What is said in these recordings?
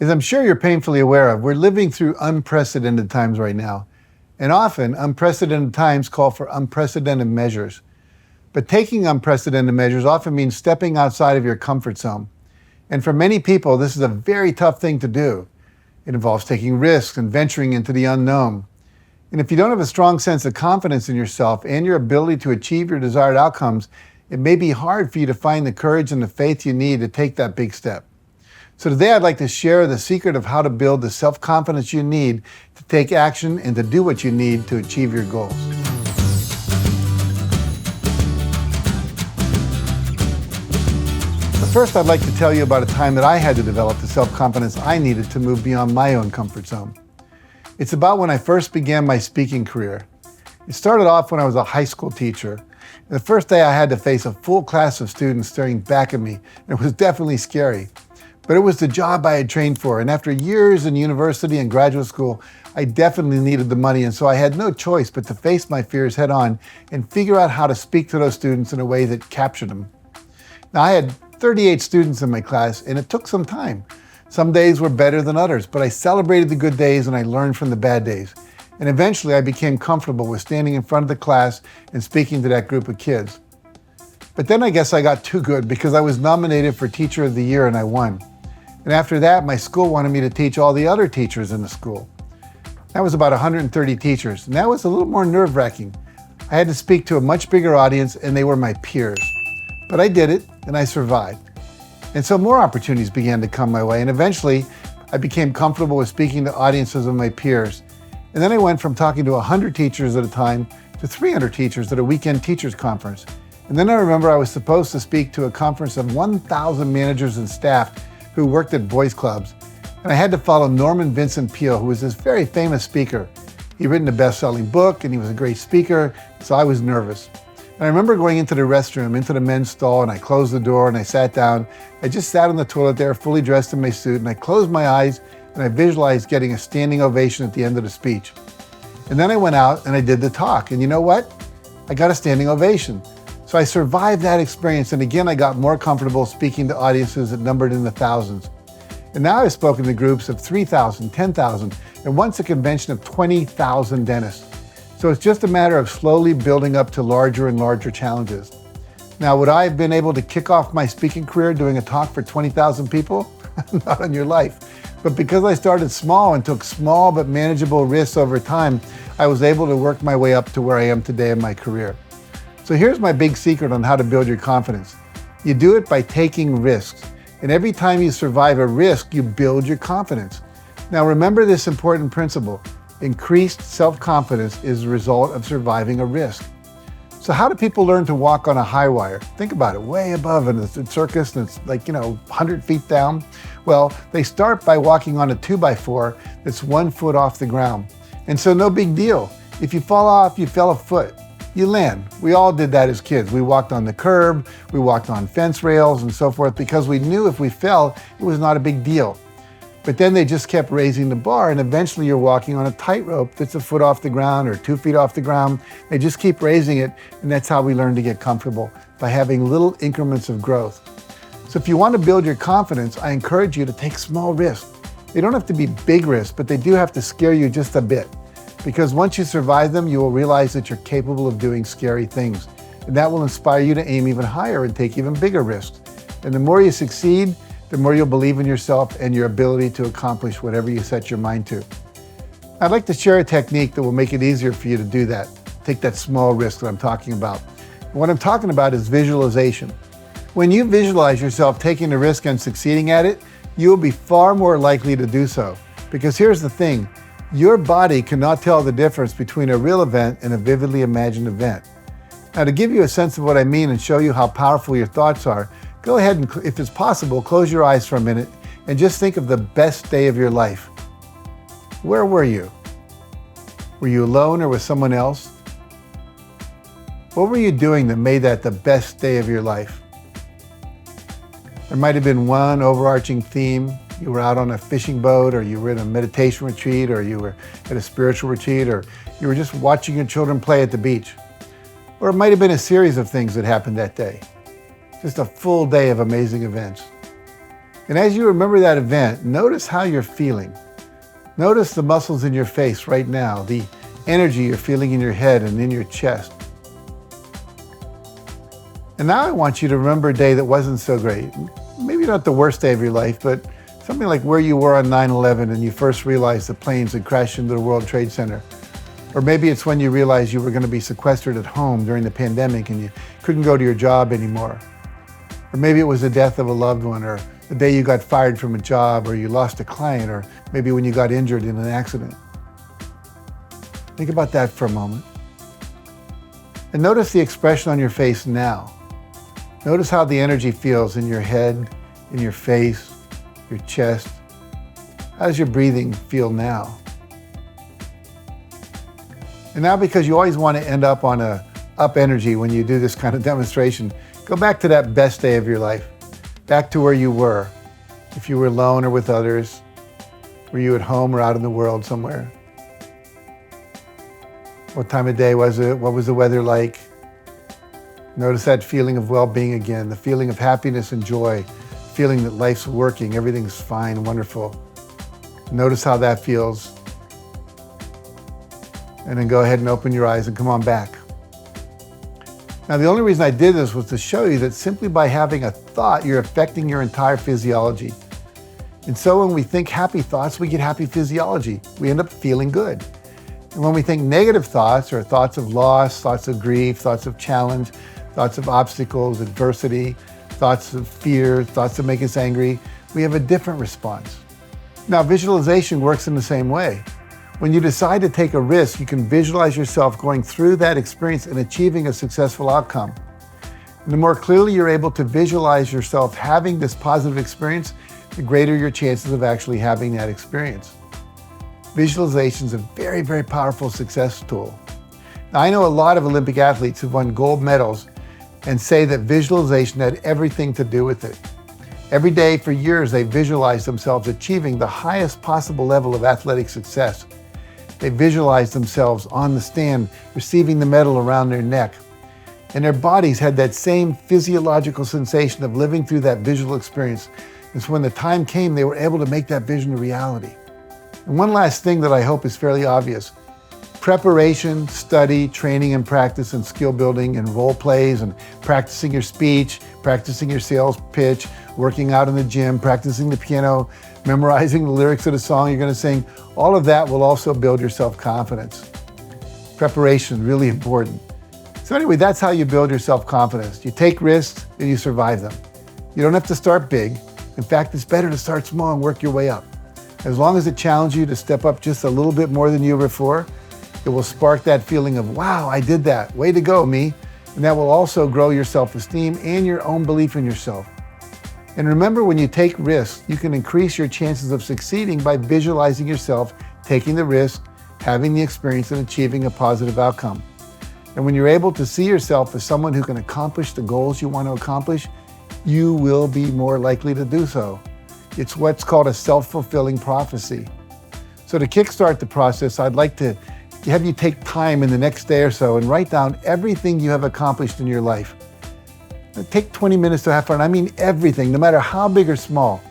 As I'm sure you're painfully aware of, we're living through unprecedented times right now. And often, unprecedented times call for unprecedented measures. But taking unprecedented measures often means stepping outside of your comfort zone. And for many people, this is a very tough thing to do. It involves taking risks and venturing into the unknown. And if you don't have a strong sense of confidence in yourself and your ability to achieve your desired outcomes, it may be hard for you to find the courage and the faith you need to take that big step. So today I'd like to share the secret of how to build the self-confidence you need to take action and to do what you need to achieve your goals. But first, I'd like to tell you about a time that I had to develop the self-confidence I needed to move beyond my own comfort zone. It's about when I first began my speaking career. It started off when I was a high school teacher. The first day I had to face a full class of students staring back at me, and it was definitely scary. But it was the job I had trained for, and after years in university and graduate school, I definitely needed the money, and so I had no choice but to face my fears head on and figure out how to speak to those students in a way that captured them. Now, I had 38 students in my class, and it took some time. Some days were better than others, but I celebrated the good days and I learned from the bad days. And eventually I became comfortable with standing in front of the class and speaking to that group of kids. But then I guess I got too good because I was nominated for Teacher of the Year and I won. And after that, my school wanted me to teach all the other teachers in the school. That was about 130 teachers, and that was a little more nerve-wracking. I had to speak to a much bigger audience, and they were my peers. But I did it, and I survived. And so more opportunities began to come my way, and eventually, I became comfortable with speaking to audiences of my peers. And then I went from talking to 100 teachers at a time to 300 teachers at a weekend teachers conference. And then I remember I was supposed to speak to a conference of 1,000 managers and staff who worked at boys clubs. And I had to follow Norman Vincent Peale, who was this very famous speaker. He'd written a best-selling book and he was a great speaker, so I was nervous. And I remember going into the restroom, into the men's stall, and I closed the door and I sat down. I just sat on the toilet there, fully dressed in my suit, and I closed my eyes and I visualized getting a standing ovation at the end of the speech. And then I went out and I did the talk, and you know what? I got a standing ovation. So I survived that experience, and again, I got more comfortable speaking to audiences that numbered in the thousands. And now I've spoken to groups of 3,000, 10,000, and once a convention of 20,000 dentists. So it's just a matter of slowly building up to larger and larger challenges. Now, would I have been able to kick off my speaking career doing a talk for 20,000 people? Not on your life. But because I started small and took small but manageable risks over time, I was able to work my way up to where I am today in my career. So here's my big secret on how to build your confidence. You do it by taking risks. And every time you survive a risk, you build your confidence. Now remember this important principle. Increased self-confidence is the result of surviving a risk. So how do people learn to walk on a high wire? Think about it, way above in a circus, and it's like, 100 feet down. Well, they start by walking on a 2x4 that's 1 foot off the ground. And so no big deal. If you fall off, you fell a foot. You land. We all did that as kids. We walked on the curb, we walked on fence rails and so forth because we knew if we fell, it was not a big deal. But then they just kept raising the bar, and eventually you're walking on a tightrope that's a foot off the ground or 2 feet off the ground. They just keep raising it, and that's how we learn to get comfortable, by having little increments of growth. So if you want to build your confidence, I encourage you to take small risks. They don't have to be big risks, but they do have to scare you just a bit. Because once you survive them, you will realize that you're capable of doing scary things. And that will inspire you to aim even higher and take even bigger risks. And the more you succeed, the more you'll believe in yourself and your ability to accomplish whatever you set your mind to. I'd like to share a technique that will make it easier for you to do that. Take that small risk that I'm talking about. And what I'm talking about is visualization. When you visualize yourself taking a risk and succeeding at it, you will be far more likely to do so. Because here's the thing. Your body cannot tell the difference between a real event and a vividly imagined event. Now, to give you a sense of what I mean and show you how powerful your thoughts are, go ahead and, if it's possible, close your eyes for a minute and just think of the best day of your life. Where were you? Were you alone or with someone else? What were you doing that made that the best day of your life? There might have been one overarching theme. You were out on a fishing boat, or you were in a meditation retreat, or you were at a spiritual retreat, or you were just watching your children play at the beach. Or it might have been a series of things that happened that day. Just a full day of amazing events. And as you remember that event, notice how you're feeling. Notice the muscles in your face right now, the energy you're feeling in your head and in your chest. And now I want you to remember a day that wasn't so great. Maybe not the worst day of your life, but something like where you were on 9/11 and you first realized the planes had crashed into the World Trade Center. Or maybe it's when you realized you were going to be sequestered at home during the pandemic and you couldn't go to your job anymore. Or maybe it was the death of a loved one, or the day you got fired from a job, or you lost a client, or maybe when you got injured in an accident. Think about that for a moment. And notice the expression on your face now. Notice how the energy feels in your head, in your face, your chest. How does your breathing feel now? And now, because you always want to end up on a up energy when you do this kind of demonstration, go back to that best day of your life, back to where you were. If you were alone or with others, were you at home or out in the world somewhere? What time of day was it? What was the weather like? Notice that feeling of well-being again, the feeling of happiness and joy, feeling that life's working, everything's fine, wonderful. Notice how that feels. And then go ahead and open your eyes and come on back. Now, the only reason I did this was to show you that simply by having a thought, you're affecting your entire physiology. And so when we think happy thoughts, we get happy physiology. We end up feeling good. And when we think negative thoughts, or thoughts of loss, thoughts of grief, thoughts of challenge, thoughts of obstacles, adversity, thoughts of fear, thoughts that make us angry, we have a different response. Now, visualization works in the same way. When you decide to take a risk, you can visualize yourself going through that experience and achieving a successful outcome. And the more clearly you're able to visualize yourself having this positive experience, the greater your chances of actually having that experience. Visualization is a very, very powerful success tool. Now, I know a lot of Olympic athletes who've won gold medals and say that visualization had everything to do with it. Every day for years, they visualized themselves achieving the highest possible level of athletic success. They visualized themselves on the stand, receiving the medal around their neck. And their bodies had that same physiological sensation of living through that visual experience. And so when the time came, they were able to make that vision a reality. And one last thing that I hope is fairly obvious. Preparation, study, training and practice and skill building and role plays and practicing your speech, practicing your sales pitch, working out in the gym, practicing the piano, memorizing the lyrics of the song you're going to sing, all of that will also build your self-confidence. Preparation, really important. So anyway, that's how you build your self-confidence. You take risks and you survive them. You don't have to start big. In fact, it's better to start small and work your way up. As long as it challenges you to step up just a little bit more than you were before, it will spark that feeling of, wow, I did that. Way to go, me. And that will also grow your self-esteem and your own belief in yourself. And remember, when you take risks, you can increase your chances of succeeding by visualizing yourself taking the risk, having the experience, and achieving a positive outcome. And when you're able to see yourself as someone who can accomplish the goals you want to accomplish, you will be more likely to do so. It's what's called a self-fulfilling prophecy. So to kickstart the process, I'd like to have you take time in the next day or so and write down everything you have accomplished in your life. Take 20 minutes to have fun. I mean everything, no matter how big or small.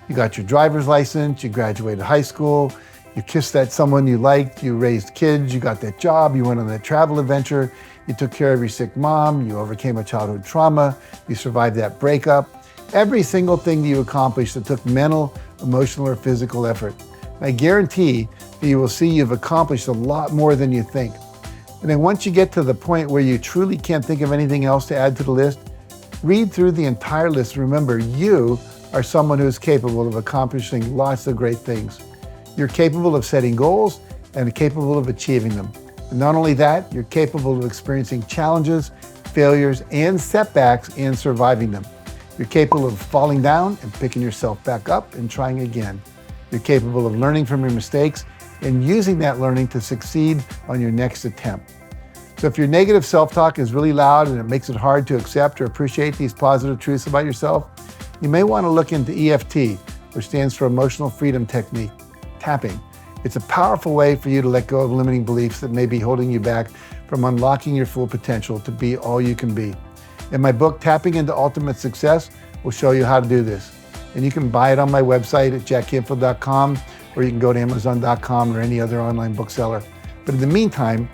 You got your driver's license, you graduated high school, you kissed that someone you liked, you raised kids, you got that job, you went on that travel adventure, you took care of your sick mom, you overcame a childhood trauma, you survived that breakup. Every single thing that you accomplished that took mental, emotional, or physical effort. I guarantee that you will see you've accomplished a lot more than you think. And then once you get to the point where you truly can't think of anything else to add to the list, read through the entire list. Remember, you are someone who is capable of accomplishing lots of great things. You're capable of setting goals and capable of achieving them. And not only that, you're capable of experiencing challenges, failures, and setbacks and surviving them. You're capable of falling down and picking yourself back up and trying again. You're capable of learning from your mistakes and using that learning to succeed on your next attempt. So if your negative self-talk is really loud and it makes it hard to accept or appreciate these positive truths about yourself, you may want to look into EFT, which stands for Emotional Freedom Technique, tapping. It's a powerful way for you to let go of limiting beliefs that may be holding you back from unlocking your full potential to be all you can be. In my book, Tapping into Ultimate Success, we'll show you how to do this. And you can buy it on my website at JackCanfieldOfficial.com, or you can go to Amazon.com or any other online bookseller. But in the meantime,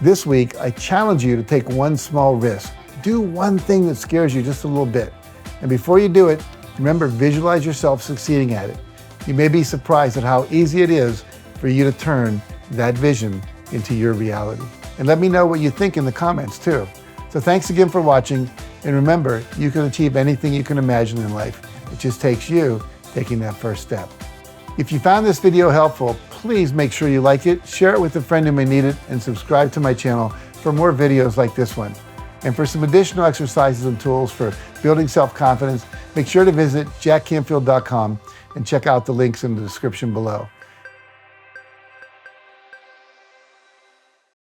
this week, I challenge you to take one small risk. Do one thing that scares you just a little bit. And before you do it, remember, visualize yourself succeeding at it. You may be surprised at how easy it is for you to turn that vision into your reality. And let me know what you think in the comments too. So thanks again for watching. And remember, you can achieve anything you can imagine in life. It just takes you taking that first step. If you found this video helpful, please make sure you like it, share it with a friend who may need it, and subscribe to my channel for more videos like this one. And for some additional exercises and tools for building self-confidence, make sure to visit JackCanfield.com and check out the links in the description below.